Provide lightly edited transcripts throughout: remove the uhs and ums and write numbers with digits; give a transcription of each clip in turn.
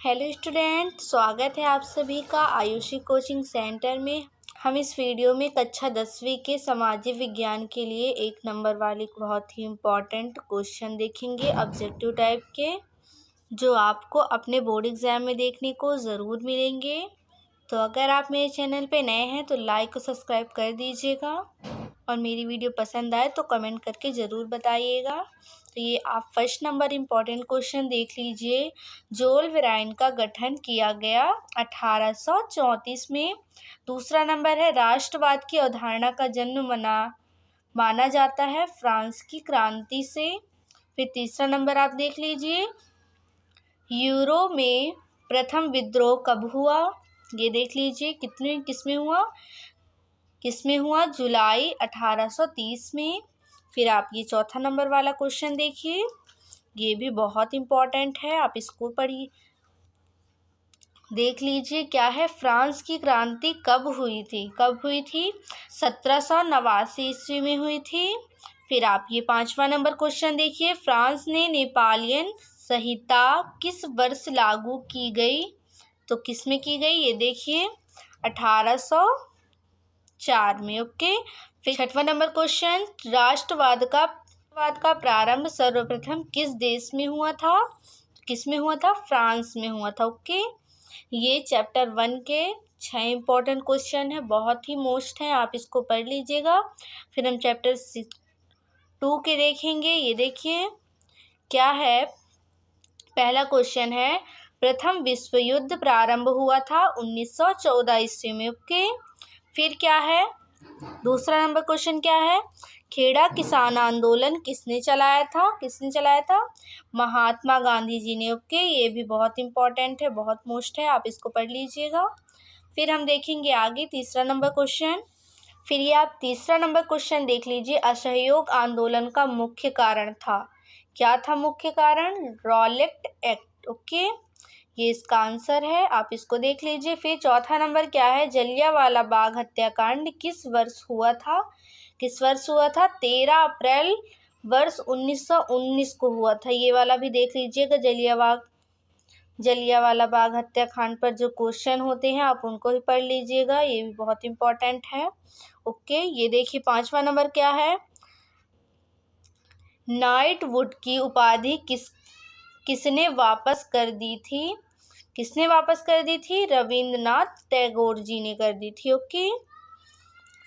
Hello student, स्वागत है आप सभी का आयुषी कोचिंग सेंटर में। हम इस वीडियो में कक्षा 10वीं के सामाजिक विज्ञान के लिए 1 नंबर वाले बहुत ही इम्पॉर्टेंट क्वेश्चन देखेंगे ऑब्जेक्टिव टाइप के, जो आपको अपने बोर्ड एग्ज़ाम में देखने को ज़रूर मिलेंगे। तो अगर आप मेरे चैनल पे नए हैं तो लाइक और सब्सक्राइब कर दीजिएगा, और मेरी वीडियो पसंद आए तो कमेंट करके ज़रूर बताइएगा। तो ये आप फर्स्ट नंबर इम्पॉर्टेंट क्वेश्चन देख लीजिए। जोल वेराइन का गठन किया गया 1834 में। दूसरा नंबर है, राष्ट्रवाद की अवधारणा का जन्म माना जाता है फ्रांस की क्रांति से। फिर तीसरा नंबर आप देख लीजिए, यूरो में प्रथम विद्रोह कब हुआ। ये देख लीजिए किसमें हुआ, जुलाई 1830 में। फिर आप ये चौथा नंबर वाला क्वेश्चन देखिए, ये भी बहुत इम्पॉर्टेंट है, आप इसको पढ़िए, देख लीजिए क्या है, फ्रांस की क्रांति कब हुई थी 1789 ईस्वी में हुई थी। फिर आप ये पांचवा नंबर क्वेश्चन देखिए, फ्रांस ने नेपोलियन संहिता किस वर्ष लागू की गई। तो किस में की गई, ये देखिए 1804 में। ओके। फिर छठवां नंबर क्वेश्चन, राष्ट्रवाद का प्रारंभ सर्वप्रथम किस देश में हुआ था। फ्रांस में हुआ था। ओके। ये चैप्टर 1 के 6 इंपॉर्टेंट क्वेश्चन है, बहुत ही मोस्ट है, आप इसको पढ़ लीजिएगा। फिर हम चैप्टर 2 के देखेंगे। ये देखिए क्या है, पहला क्वेश्चन है, प्रथम विश्व युद्ध प्रारंभ हुआ था 1914 ईस्वी में। ओके। फिर क्या है, दूसरा नंबर क्वेश्चन क्या है, खेड़ा किसान आंदोलन किसने चलाया था। महात्मा गांधी जी ने। ओके। ये भी बहुत इंपॉर्टेंट है, बहुत मोस्ट है, आप इसको पढ़ लीजिएगा। फिर हम देखेंगे आगे तीसरा नंबर क्वेश्चन। फिर ये आप तीसरा नंबर क्वेश्चन देख लीजिए, असहयोग आंदोलन का मुख्य कारण था। क्या था मुख्य कारण, रॉलेट एक्ट। ओके। ये इसका आंसर है, आप इसको देख लीजिए। फिर चौथा नंबर क्या है, जलियांवाला बाग हत्याकांड किस वर्ष हुआ था। 13 अप्रैल वर्ष 1919 को हुआ था। ये वाला भी देख लीजिएगा, जलियांवाला बाग हत्याकांड पर जो क्वेश्चन होते हैं आप उनको भी पढ़ लीजिएगा, ये भी बहुत इंपॉर्टेंट है। ओके। ये देखिए पांचवा नंबर क्या है, नाइटवुड की उपाधि किसने वापस कर दी थी। रविंद्रनाथ टैगोर जी ने कर दी थी। ओके।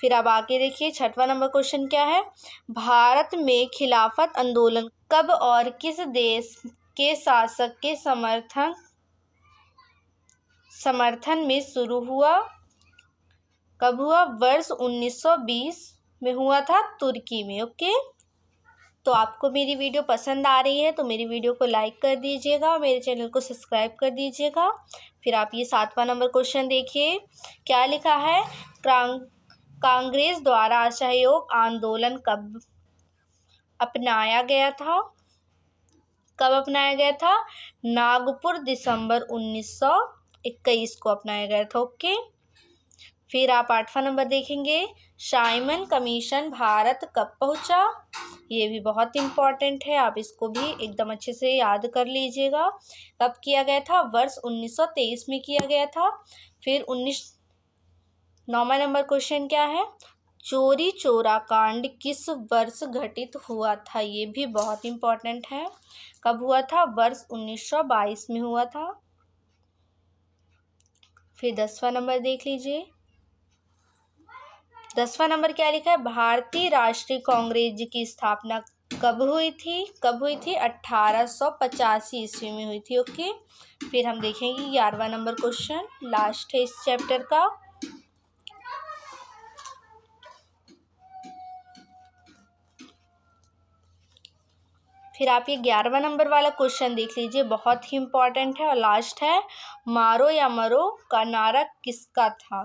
फिर अब आगे देखिए छठवां नंबर क्वेश्चन क्या है, भारत में खिलाफत आंदोलन कब और किस देश के शासक के समर्थन में शुरू हुआ। कब हुआ, वर्ष 1920 में हुआ था, तुर्की में। ओके। तो आपको मेरी वीडियो पसंद आ रही है तो मेरी वीडियो को लाइक कर दीजिएगा और मेरे चैनल को सब्सक्राइब कर दीजिएगा। फिर आप ये सातवां नंबर क्वेश्चन देखिए, क्या लिखा है, कांग्रेस द्वारा असहयोग आंदोलन कब अपनाया गया था। नागपुर दिसंबर 1921 को अपनाया गया था। ओके। फिर आप आठवां नंबर देखेंगे, साइमन कमीशन भारत कब पहुंचा। ये भी बहुत इम्पॉर्टेंट है, आप इसको भी एकदम अच्छे से याद कर लीजिएगा, कब किया गया था, वर्ष 1923 में किया गया था। फिर 9वां नंबर क्वेश्चन क्या है, चोरी चोरा कांड किस वर्ष घटित हुआ था। ये भी बहुत इम्पॉर्टेंट है, कब हुआ था, वर्ष 1922 में हुआ था। फिर 10वां नंबर देख लीजिए, 10वां नंबर क्या लिखा है, भारतीय राष्ट्रीय कांग्रेस की स्थापना कब हुई थी 1885 ईस्वी में हुई थी। ओके। फिर हम देखेंगे 11वां नंबर क्वेश्चन, लास्ट है इस चैप्टर का। फिर आप ये 11वां नंबर वाला क्वेश्चन देख लीजिए, बहुत ही इम्पॉर्टेंट है और लास्ट है, मारो या मरो का नारा किसका था।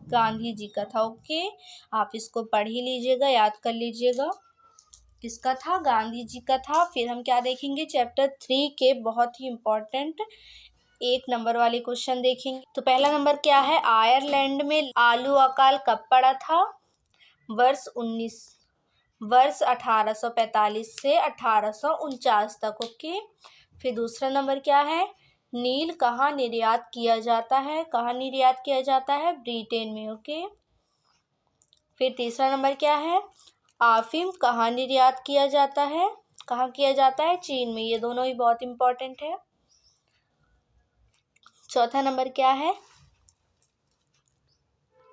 गांधी जी का था। ओके। आप इसको पढ़ ही लीजिएगा, याद कर लीजिएगा, किसका था, गांधी जी का था। फिर हम क्या देखेंगे, चैप्टर 3 के बहुत ही इम्पॉर्टेंट 1 नंबर वाले क्वेश्चन देखेंगे। तो पहला नंबर क्या है, आयरलैंड में आलू अकाल कब पड़ा था। वर्ष 1845 से 1849 तक। ओके। फिर दूसरा नंबर क्या है, नील कहाँ निर्यात किया जाता है? कहाँ निर्यात किया जाता है? ब्रिटेन में। ओके। फिर तीसरा नंबर क्या है? अफीम कहाँ निर्यात किया जाता है? कहाँ किया जाता है? चीन में। ये दोनों ही बहुत इंपॉर्टेंट है। चौथा नंबर क्या है?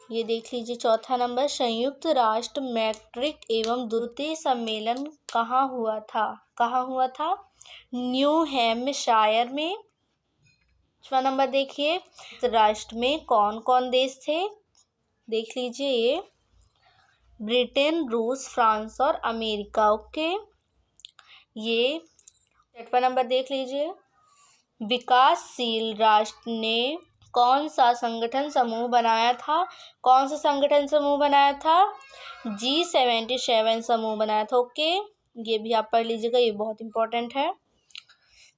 ये देख लीजिए चौथा नंबर, संयुक्त राष्ट्र मैट्रिक एवं द्वितीय सम्मेलन कहाँ हुआ था? कहाँ हुआ था? न्यू हैम्पशायर में। पांचवा नंबर देखिए, राष्ट्र में कौन कौन देश थे? देख लीजिए ये ब्रिटेन, रूस, फ्रांस और अमेरिका। ओके। ये छठवां नंबर देख लीजिए, विकासशील राष्ट्र ने कौन सा संगठन समूह बनाया था? कौन सा संगठन समूह बनाया था? G77 समूह बनाया था। ओके। ये भी आप पढ़ लीजिएगा, ये बहुत इंपॉर्टेंट है।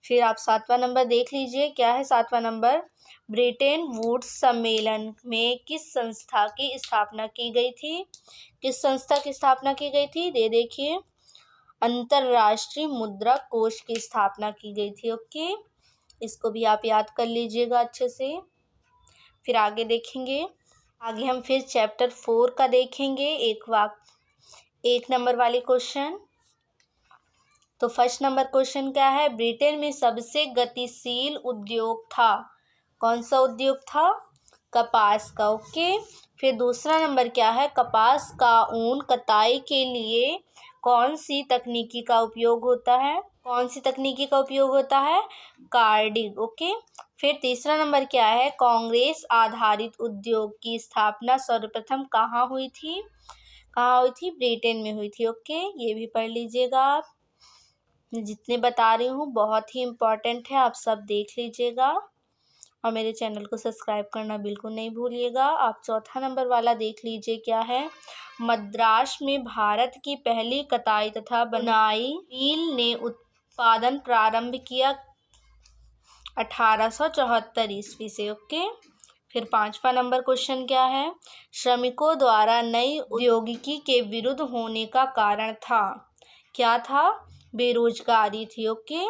फिर आप सातवां नंबर देख लीजिए, क्या है सातवां नंबर? ब्रिटेन वुड्स सम्मेलन में किस संस्था की स्थापना की गई थी? किस संस्था की स्थापना की गई थी? देखिए अंतर्राष्ट्रीय मुद्रा कोष की स्थापना की गई थी। ओके। इसको भी आप याद कर लीजिएगा अच्छे से। फिर आगे देखेंगे, आगे हम फिर चैप्टर 4 का देखेंगे। एक नंबर वाले क्वेश्चन। तो फर्स्ट नंबर क्वेश्चन क्या है? ब्रिटेन में सबसे गतिशील उद्योग था। कौन सा उद्योग था? कपास का। ओके। फिर दूसरा नंबर क्या है? कपास का ऊन कताई के लिए कौन सी तकनीकी का उपयोग होता है? कौन सी तकनीकी का उपयोग होता है? कार्डिंग। ओके। फिर तीसरा नंबर क्या है? कांग्रेस आधारित उद्योग की स्थापना सर्वप्रथम कहाँ हुई थी? कहाँ हुई थी? ब्रिटेन में हुई थी। ओके। ये भी पढ़ लीजिएगा आप। जितने बता रही हूँ बहुत ही इम्पोर्टेंट है, आप सब देख लीजिएगा और मेरे चैनल को सब्सक्राइब करना बिल्कुल नहीं भूलिएगा। आप चौथा नंबर वाला देख लीजिए, क्या है? मद्रास में भारत की पहली कताई तथा बुनाई मिल ने उत्पादन प्रारंभ किया 1874 ईस्वी से। ओके। फिर पांचवा नंबर क्वेश्चन क्या है? श्रमिकों द्वारा नई औद्योगिकी के विरुद्ध होने का कारण था। क्या था? बेरोजगारी थी। ओके।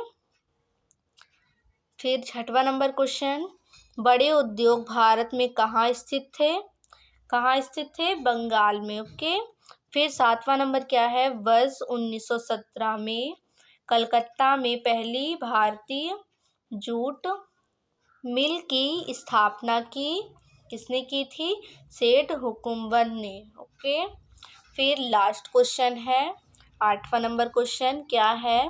फिर छठवां नंबर क्वेश्चन, बड़े उद्योग भारत में कहाँ स्थित थे? कहाँ स्थित थे? बंगाल में। ओके। फिर सातवां नंबर क्या है? वर्ष 1917 में कलकत्ता में पहली भारतीय जूट मिल की स्थापना की किसने की थी? सेठ हुकुमबन ने। ओके। फिर लास्ट क्वेश्चन है आठवां नंबर क्वेश्चन, क्या है?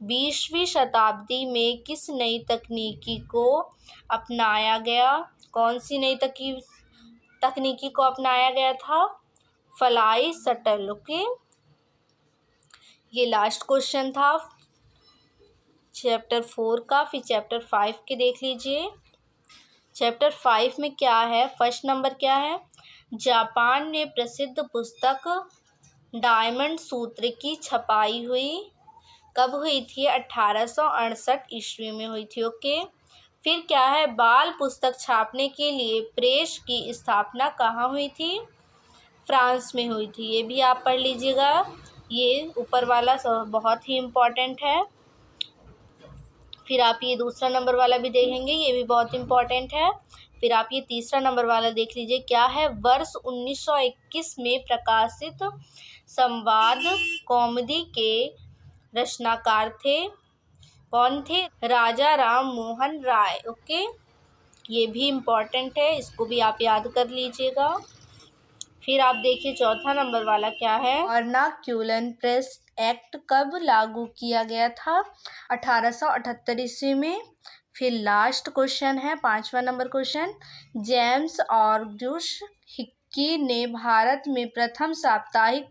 20वीं शताब्दी में किस नई तकनीकी को अपनाया गया? कौन सी नई तकनीकी को अपनाया गया था? Fly shuttle. ओके। ये लास्ट क्वेश्चन था चैप्टर 4 का। फिर चैप्टर 5 के देख लीजिए। चैप्टर 5 में क्या है? फर्स्ट नंबर क्या है? जापान में प्रसिद्ध पुस्तक डायमंड सूत्र की छपाई हुई कब हुई थी? 1868 ईस्वी में हुई थी। ओके। फिर क्या है? बाल पुस्तक छापने के लिए प्रेस की स्थापना कहाँ हुई थी? फ्रांस में हुई थी। ये भी आप पढ़ लीजिएगा, ये ऊपर वाला बहुत ही इम्पोर्टेंट है। फिर आप ये दूसरा नंबर वाला भी देखेंगे, ये भी बहुत इम्पोर्टेंट है। फिर आप ये तीसरा नंबर वाला देख लीजिए, क्या है? वर्ष 1921 में प्रकाशित संवाद कौमुदी के रचनाकार थे। कौन थे? राजा राम मोहन राय। ओके। ये भी इम्पोर्टेंट है, इसको भी आप याद कर लीजिएगा। फिर आप देखिए चौथा नंबर वाला क्या है? वर्नाक्यूलर प्रेस एक्ट कब लागू किया गया था? 1878 ईस्वी में। फिर लास्ट क्वेश्चन है पांचवा number question, James August Hickey ने भारत में प्रथम साप्ताहिक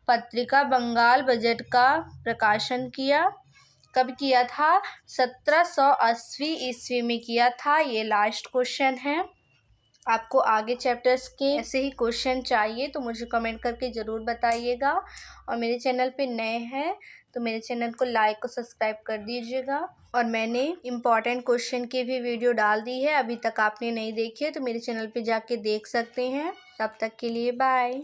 पत्रिका बंगाल बजट का प्रकाशन किया। कब किया था? 1780 ईस्वी में किया था। ये लास्ट क्वेश्चन है। आपको आगे चैप्टर्स के ऐसे ही क्वेश्चन चाहिए तो मुझे कमेंट करके ज़रूर बताइएगा। और मेरे चैनल पे नए हैं तो मेरे चैनल को लाइक और सब्सक्राइब कर दीजिएगा। और मैंने इम्पॉर्टेंट क्वेश्चन की भी वीडियो डाल दी है, अभी तक आपने नहीं देखी है तो मेरे चैनल पे जाके देख सकते हैं। तब तक के लिए बाय।